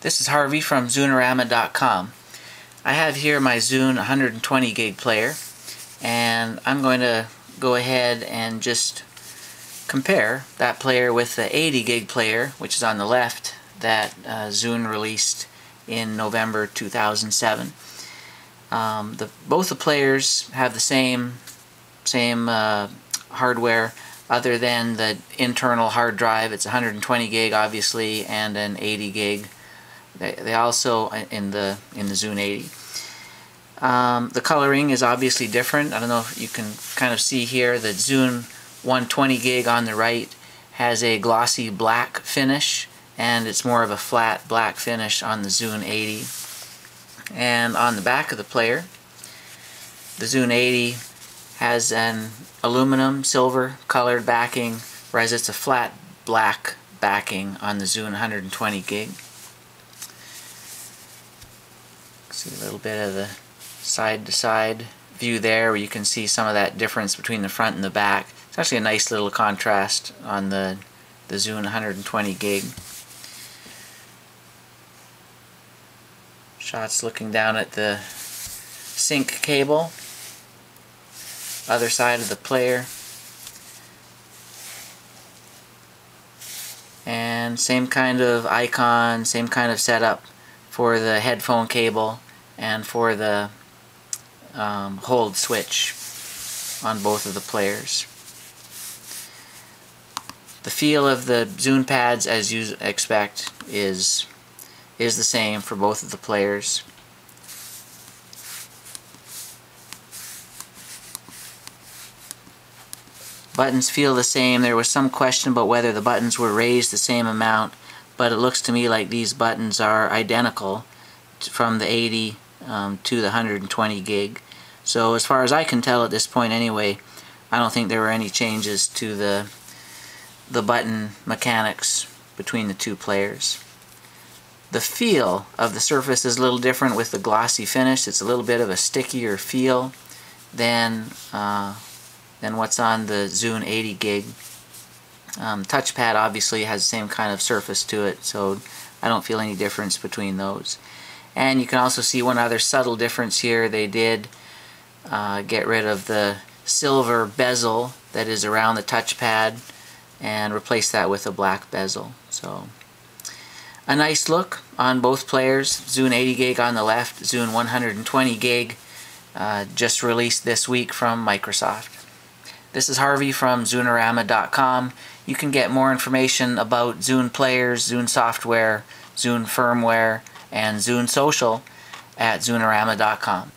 This is Harvey from Zunerama.com. I have here my Zune 120 gig player, and I'm going to go ahead and just compare that player with the 80 gig player, which is on the left, that Zune released in November 2007. Both the players have the same hardware, other than the internal hard drive. It's 120 gig obviously, and an 80 gig. They also in the Zune 80. The coloring is obviously different. I don't know if you can kind of see here. The Zune 120 gig on the right has a glossy black finish, and it's more of a flat black finish on the Zune 80. And on the back of the player, the Zune 80 has an aluminum silver colored backing, whereas it's a flat black backing on the Zune 120 gig. See a little bit of the side-to-side view there, where you can see some of that difference between the front and the back. It's actually a nice little contrast on the Zune 120 gig. Shots looking down at the sync cable, other side of the player, and same kind of icon, same kind of setup for the headphone cable and for the hold switch on both of the players. The feel of the Zune pads, as you expect, is the same for both of the players. Buttons feel the same. There was some question about whether the buttons were raised the same amount, but it looks to me like these buttons are identical from the 80 to the 120 gig. So as far as I can tell at this point anyway, I don't think there were any changes to the button mechanics between the two players. The feel of the surface is a little different with the glossy finish. It's a little bit of a stickier feel than what's on the Zune 80 gig. Touchpad obviously has the same kind of surface to it, so I don't feel any difference between those. And you can also see one other subtle difference here. They did get rid of the silver bezel that is around the touchpad and replace that with a black bezel. So a nice look on both players. Zune 80 gig on the left, Zune 120 gig just released this week from Microsoft. This is Harvey from Zunerama.com. You can get more information about Zune players, Zune software, Zune firmware, and Zune social at Zunerama.com.